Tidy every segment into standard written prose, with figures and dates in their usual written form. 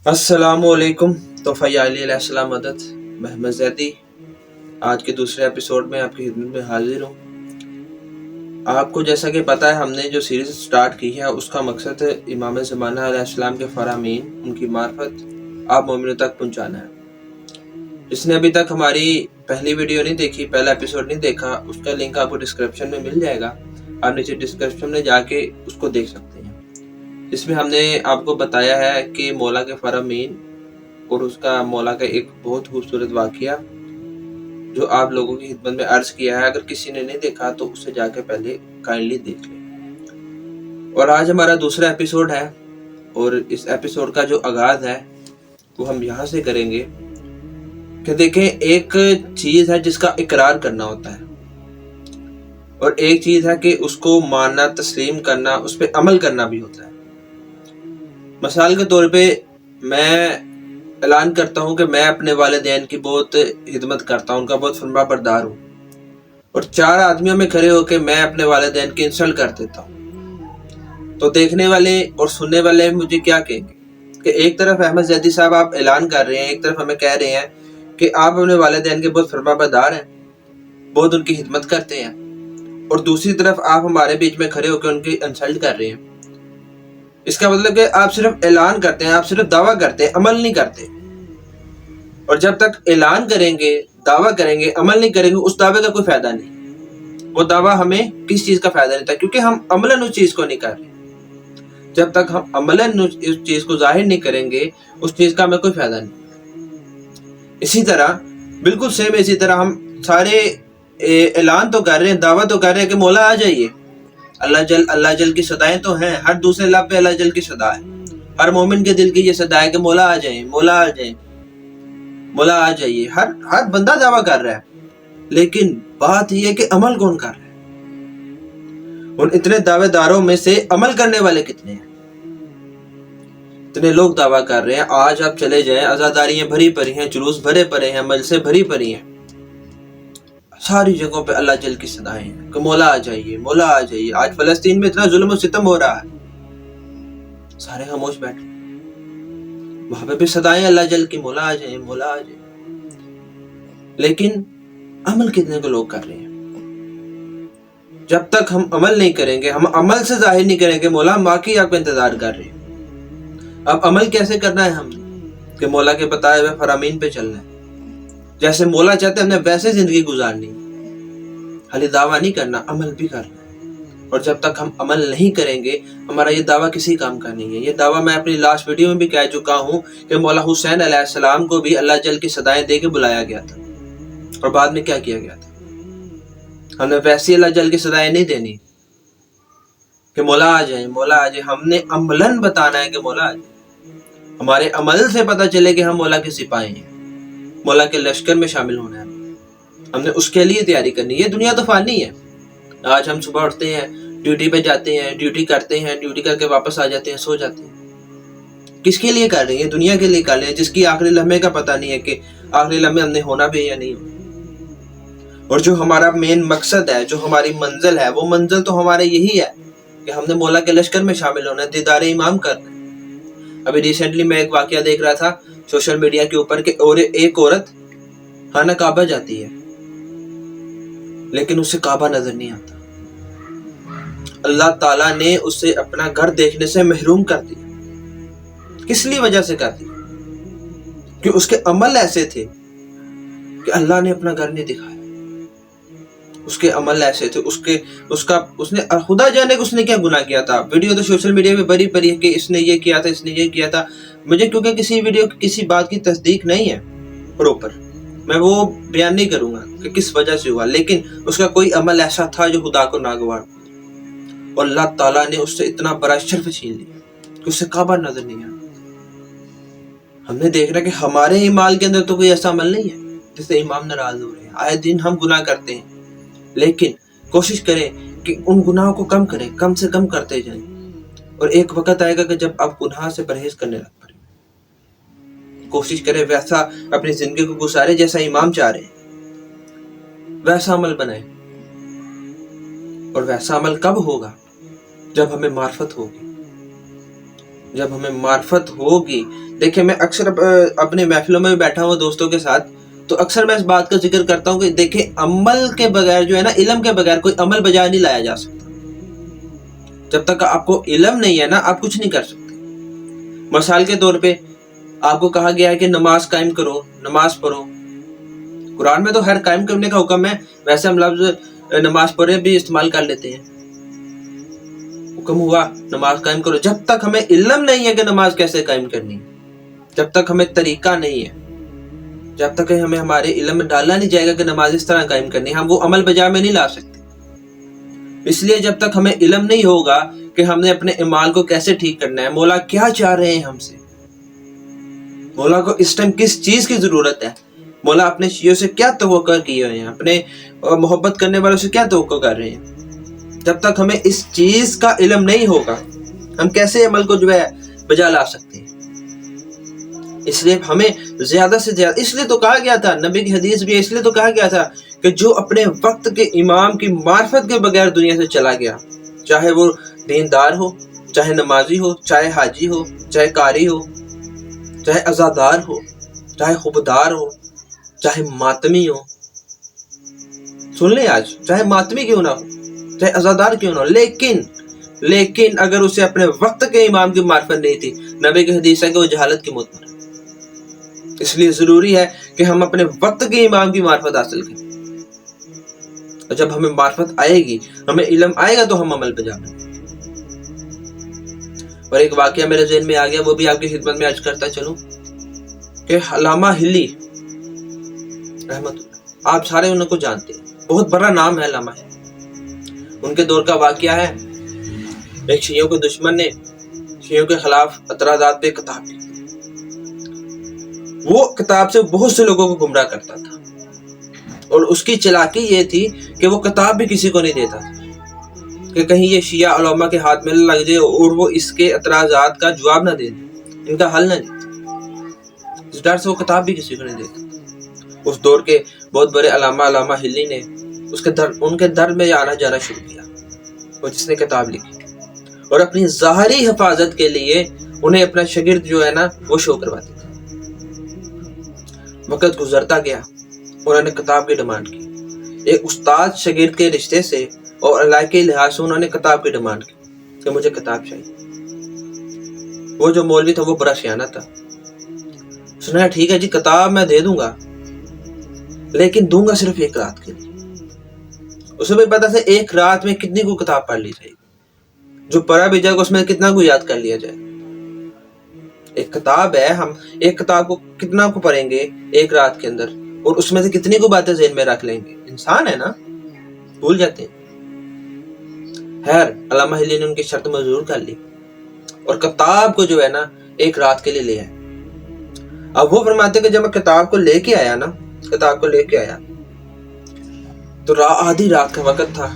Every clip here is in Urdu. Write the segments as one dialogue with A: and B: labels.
A: السلام علیکم توفیع علیہ السلام مدد محمد زیدی آج کے دوسرے ایپیسوڈ میں آپ کی خدمت میں حاضر ہوں۔ آپ کو جیسا کہ پتہ ہے ہم نے جو سیریز سٹارٹ کی ہے اس کا مقصد امام زمانہ علیہ السلام کے فرامین ان کی معرفت آپ مومنوں تک پہنچانا ہے۔ جس نے ابھی تک ہماری پہلی ویڈیو نہیں دیکھی، پہلا ایپیسوڈ نہیں دیکھا، اس کا لنک آپ کو ڈسکرپشن میں مل جائے گا، آپ نیچے ڈسکرپشن میں جا کے اس کو دیکھ سکتے ہیں۔ اس میں ہم نے آپ کو بتایا ہے کہ مولا کے فرامین اور اس کا مولا کا ایک بہت خوبصورت واقعہ جو آپ لوگوں کی خدمت میں عرض کیا ہے۔ اگر کسی نے نہیں دیکھا تو اسے جا کے پہلے کائنڈلی دیکھ لیں۔ اور آج ہمارا دوسرا ایپیسوڈ ہے اور اس ایپیسوڈ کا جو آغاز ہے وہ ہم یہاں سے کریں گے کہ دیکھیں، ایک چیز ہے جس کا اقرار کرنا ہوتا ہے اور ایک چیز ہے کہ اس کو ماننا، تسلیم کرنا، اس پہ عمل کرنا بھی ہوتا ہے۔ مثال کے طور پہ میں اعلان کرتا ہوں کہ میں اپنے والدین کی بہت خدمت کرتا ہوں، ان کا بہت فرما بردار ہوں، اور 4 آدمیوں میں کھڑے ہو کے میں اپنے والدین کی انسلٹ کر دیتا ہوں، تو دیکھنے والے اور سننے والے مجھے کیا کہیں گے کہ ایک طرف احمد زیدی صاحب آپ اعلان کر رہے ہیں، ایک طرف ہمیں کہہ رہے ہیں کہ آپ اپنے والدین کے بہت فرما بردار ہیں، بہت ان کی خدمت کرتے ہیں، اور دوسری طرف آپ ہمارے بیچ میں کھڑے ہو کے ان کی انسلٹ کر رہے ہیں۔ اس کا مطلب کہ آپ صرف اعلان کرتے ہیں، آپ صرف دعویٰ کرتے ہیں، عمل نہیں کرتے۔ اور جب تک اعلان کریں گے، دعویٰ کریں گے، عمل نہیں کریں گے، اس دعوے کا کوئی فائدہ نہیں۔ وہ دعویٰ ہمیں کس چیز کا فائدہ نہیں تھا، کیونکہ ہم عملاً اس چیز کو نہیں کر رہے۔ جب تک ہم عملاً اس چیز کو ظاہر نہیں کریں گے، اس چیز کا ہمیں کوئی فائدہ نہیں۔ اسی طرح بالکل سیم اسی طرح ہم سارے اعلان تو کر رہے ہیں، دعویٰ تو کر رہے ہیں کہ مولا آ جائیے، اللہ جل کی صدائیں تو ہیں، ہر دوسرے لب پہ اللہ جل کی صدا ہے، ہر مومن کے دل کی یہ صدا ہے کہ مولا آ جائیں، مولا آ جائیں، مولا آ جائیے۔ ہر بندہ دعویٰ کر رہا ہے، لیکن بات یہ ہے کہ عمل کون کر رہا ہے؟ ان اتنے دعوے داروں میں سے عمل کرنے والے کتنے ہیں؟ اتنے لوگ دعویٰ کر رہے ہیں، آج آپ چلے جائیں، عزاداریاں بھری پڑی ہیں، جلوس بھرے پڑے ہیں، مجلسیں بھری پڑی ہیں، ساری جگہوں پہ اللہ جل کی صدائیں ہیں کہ مولا آ جائیے، مولا آ جائیے۔ آج فلسطین میں اتنا ظلم و ستم ہو رہا ہے، سارے خاموش بیٹھے، وہاں پہ بھی صدائیں اللہ جل کی، مولا آ جائیں، مولا آ جائیں، لیکن عمل کتنے کو لوگ کر رہے ہیں؟ جب تک ہم عمل نہیں کریں گے، ہم عمل سے ظاہر نہیں کریں گے مولا ہم واقعی آپ کا انتظار کر رہے ہیں۔ اب عمل کیسے کرنا ہے ہم نے کہ مولا کے بتائے ہوئے فرامین پہ چلنا ہے، جیسے مولا چاہتے ہیں ہم نے ویسے زندگی گزارنی ہے، خالی دعویٰ نہیں کرنا، عمل بھی کرنا ہے۔ اور جب تک ہم عمل نہیں کریں گے، ہمارا یہ دعویٰ کسی کام کا نہیں ہے۔ یہ دعویٰ میں اپنی لاسٹ ویڈیو میں بھی کہہ چکا ہوں کہ مولا حسین علیہ السلام کو بھی اللہ جل کی صدائیں دے کے بلایا گیا تھا، اور بعد میں کیا کیا گیا تھا؟ ہم نے ویسی اللہ جل کی صدائیں نہیں دینی کہ مولا آ جائیں، مولا آ جائیں، ہم نے عملاً بتانا ہے کہ مولا آ جائیں۔ ہمارے عمل سے پتہ چلے کہ ہم مولا کے سپاہی ہیں، مولا کے لشکر میں شامل ہونا ہے، ہم نے اس کے لیے تیاری کرنی ہے۔ یہ دنیا تو فانی ہے، آج ہم صبح اٹھتے ہیں، ڈیوٹی پہ جاتے ہیں، ڈیوٹی کرتے ہیں، ڈیوٹی کر کے واپس آ جاتے ہیں، سو جاتے ہیں۔ کس کے لیے کر رہے ہیں؟ دنیا کے لیے کر رہے ہیں، جس کی آخری لمحے کا پتہ نہیں ہے کہ آخری لمحے ہم نے ہونا بھی یا نہیں ہونا۔ اور جو ہمارا مین مقصد ہے، جو ہماری منزل ہے، وہ منزل تو ہمارے یہی ہے کہ ہم نے مولا کے لشکر میں شامل ہونا ہے، دیدار امام کرنا ہے۔ ابھی ریسنٹلی میں ایک واقعہ دیکھ رہا تھا سوشل میڈیا کے اوپر کہ ایک عورت خانہ کعبہ جاتی ہے، لیکن اسے کعبہ نظر نہیں آتا۔ اللہ تعالیٰ نے اسے اپنا گھر دیکھنے سے محروم کر دیا۔ کس لیے وجہ سے کر دیا؟ کہ اس کے عمل ایسے تھے کہ اللہ نے اپنا گھر نہیں دکھایا۔ اس کے عمل ایسے تھے، اس نے خدا جانے کہ اس نے کیا گناہ کیا تھا۔ ویڈیو تو سوشل میڈیا پہ بری پڑی ہے کہ اس نے یہ کیا تھا، اس نے یہ کیا تھا۔ مجھے کیونکہ کسی ویڈیو کی کسی بات کی تصدیق نہیں ہے پروپر، میں وہ بیان نہیں کروں گا کہ کس وجہ سے ہوا، لیکن اس کا کوئی عمل ایسا تھا جو خدا کو ناگوار، اور اللہ تعالیٰ نے اس سے اتنا بڑا شرف چھین لیا کہ اسے کعبہ نظر نہیں آتا۔ ہم نے دیکھ رہا کہ ہمارے اعمال کے اندر تو کوئی ایسا عمل نہیں ہے جس سے امام ناراض ہو رہے ہیں۔ آئے دن ہم گناہ کرتے ہیں، لیکن کوشش کریں کہ ان گناہوں کو کم کریں، کم سے کم کرتے جائیں، اور ایک وقت آئے گا کہ جب آپ گناہ سے پرہیز کرنے لگ پڑیں۔ کوشش کریں ویسا اپنی زندگی کو گزارے جیسا امام چاہ رہے ہیں، ویسا عمل بنائیں۔ اور ویسا عمل کب ہوگا؟ جب ہمیں معرفت ہوگی۔ جب ہمیں معرفت ہوگی. دیکھیں میں اکثر اپنے محفلوں میں بیٹھا ہوں دوستوں کے ساتھ، تو اکثر میں اس بات کا ذکر کرتا ہوں کہ دیکھیں عمل کے بغیر جو ہے نا، علم کے بغیر کوئی عمل بجا نہیں لایا جا سکتا. جب تک آپ کو علم نہیں ہے نا، آپ کچھ نہیں کر سکتے. مثال کے طور پہ آپ کو کہا گیا ہے کہ نماز قائم کرو، نماز پڑھو. قرآن میں تو ہر قائم کرنے کا حکم ہے، ویسے ہم لفظ نماز پڑھے بھی استعمال کر لیتے ہیں. حکم ہوا نماز قائم کرو. جب تک ہمیں علم نہیں ہے کہ نماز کیسے قائم کرنی ہے، جب تک ہمیں طریقہ نہیں ہے، جب تک ہمیں ہمارے علم میں ڈالا نہیں جائے گا کہ نماز اس طرح قائم کرنی ہے، ہم وہ عمل بجا میں نہیں لا سکتے. اس لیے جب تک ہمیں علم نہیں ہوگا کہ ہم نے اپنے اعمال کو کیسے ٹھیک کرنا ہے، مولا کیا چاہ رہے ہیں ہم سے، مولا کو اس ٹائم کس چیز کی ضرورت ہے، مولا اپنے شیعوں سے کیا توقع کیے ہوئے ہیں، اپنے محبت کرنے والوں سے کیا توقع کر رہے ہیں، جب تک ہمیں اس چیز کا علم نہیں ہوگا ہم کیسے عمل کو جو ہے بجا لا سکتے ہیں. اس لیے ہمیں زیادہ سے زیادہ، اس لیے تو کہا گیا تھا، نبی کی حدیث بھی اس لیے تو کہا گیا تھا کہ جو اپنے وقت کے امام کی معرفت کے بغیر دنیا سے چلا گیا، چاہے وہ دیندار ہو، چاہے نمازی ہو، چاہے حاجی ہو، چاہے قاری ہو، چاہے عزادار ہو، چاہے خوبدار ہو، چاہے ماتمی ہو. سن لیں آج، چاہے ماتمی کیوں نہ ہو، چاہے عزادار کیوں نہ ہو، لیکن اگر اسے اپنے وقت کے امام کی معرفت نہیں تھی، نبی کی حدیث ہے کہ وہ جہالت کی موت مرا. اس لیے ضروری ہے کہ ہم اپنے وقت کے امام کی معرفت حاصل کریں. اور جب ہمیں معرفت آئے گی، ہمیں علم آئے گا، تو ہم عمل پہ جائیں گے. اور ایک واقعہ میرے ذہن میں آ گیا، وہ بھی آپ کی خدمت میں عرض کرتا چلوں کہ علامہ ہلی رحمت اللہ، آپ سارے ان کو جانتے ہیں، بہت بڑا نام ہے علامہ ہلی. ان کے دور کا واقعہ ہے، ایک شیعوں کے دشمن نے شیعوں کے خلاف اعتراضات پہ کتاب لکھی. وہ کتاب سے بہت سے لوگوں کو گمراہ کرتا تھا، اور اس کی چلاکی یہ تھی کہ وہ کتاب بھی کسی کو نہیں دیتا کہ کہیں یہ شیعہ علماء کے ہاتھ میں لگ جائے اور وہ اس کے اعتراضات کا جواب نہ دے دیں، ان کا حل نہ دے. اس ڈر سے وہ کتاب بھی کسی کو نہیں دیتا. اس دور کے بہت بڑے علامہ ہلی نے ان کے در میں آنا جانا شروع کیا، اور جس نے کتاب لکھی، اور اپنی ظاہری حفاظت کے لیے انہیں اپنا شاگرد جو ہے نا وہ شو کرواتے تھے. وقت گزرتا گیا، انہوں نے کتاب کی ڈیمانڈ کی. ایک استاد شاگرد کے رشتے سے اور علاقے کے لحاظ سے انہوں نے کتاب کی ڈیمانڈ کی کہ مجھے کتاب چاہیے. وہ جو مولوی تھا وہ بڑا سیانا تھا، سنا ٹھیک ہے جی کتاب میں دے دوں گا، لیکن دوں گا صرف ایک رات کے لیے. اسے بھی پتا تھا ایک رات میں کتنی کو کتاب پڑھ لی جائے گی، جو پڑھا بھی جائے گا اس میں کتنا کو یاد کر لیا جائے. ایک کتاب ہے، ہم ایک کتاب کو کتنا کو پڑھیں گے ایک رات کے اندر، اور اس میں سے کتنی کو باتیں ذہن میں رکھ لیں گے. انسان ہے نا، بھول جاتے ہیں. خیر علامہ ہلی نے ان کی شرط منظور کر لی اور کتاب کو جو ہے نا ایک رات کے لیے لے آئے. اب وہ فرماتے کہ جب میں کتاب کو لے کے آیا تو آدھی رات کا وقت تھا.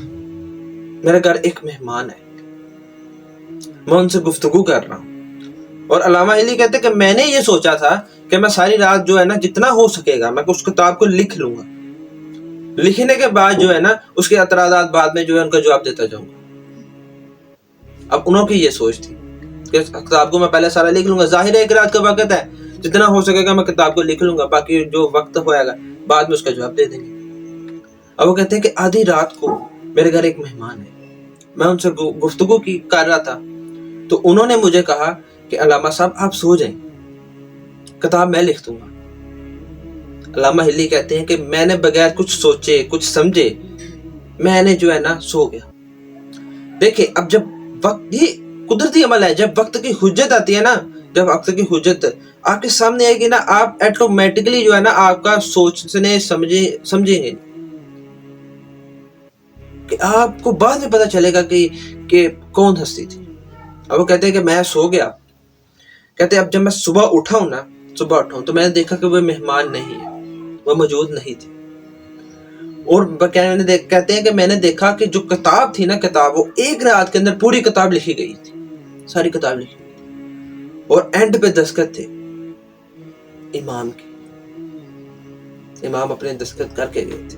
A: میرے گھر ایک مہمان ہے، میں ان سے گفتگو کر رہا ہوں، اور علامہ ہلی کہتے کہ میں نے یہ سوچا تھا کہ میں ساری رات جو ہے نا جتنا ہو سکے گا میں اس کتاب کو لکھ لوں گا، لکھنے کے بعد جو ہے نا اس کے اعتراضات بعد میں جو ہے ان کا جواب دیتا جاؤں گا. اب انہوں کی یہ سوچ تھی کہ کتاب کو میں پہلے سارا لکھ لوں گا، ظاہر ہے ایک رات کا وقت ہے، جتنا ہو سکے گا میں کتاب کو لکھ لوں گا، باقی جو وقت ہوئے گا بعد میں اس کا جواب دے دیں گے. اب وہ کہتے ہیں کہ آدھی رات کو میرے گھر ایک مہمان ہے، میں ان سے گفتگو کر رہا تھا، تو انہوں نے مجھے کہا کہ علامہ صاحب آپ سو جائیں، کتاب میں لکھ دوں گا. علامہ ہلی کہتے ہیں کہ میں نے بغیر کچھ سوچے کچھ سمجھے میں نے جو ہے نا سو گیا. دیکھیں اب جب وقت، یہ قدرتی عمل ہے، جب وقت کی حجت آتی ہے نا، جب وقت کی حجت آپ کے سامنے آئے گی نا، آپ ایٹومیٹکلی جو ہے نا آپ کا سوچنے سمجھیں گے کہ آپ کو بعد میں پتا چلے گا کہ کون ہستی تھی. اب وہ کہتے ہیں کہ میں سو گیا. کہتے ہیں اب جب میں صبح اٹھا ہوں تو میں نے دیکھا کہ وہ مہمان نہیں ہے، وہ موجود نہیں تھے. اور کہتے ہیں کہ میں نے دیکھا کہ جو کتاب تھی نا، کتاب وہ ایک رات کے اندر پوری کتاب لکھی گئی تھی، ساری کتاب لکھی گئی، اور اینڈ پہ دستخط تھے امام کے. امام اپنے دستخط کر کے گئے تھے.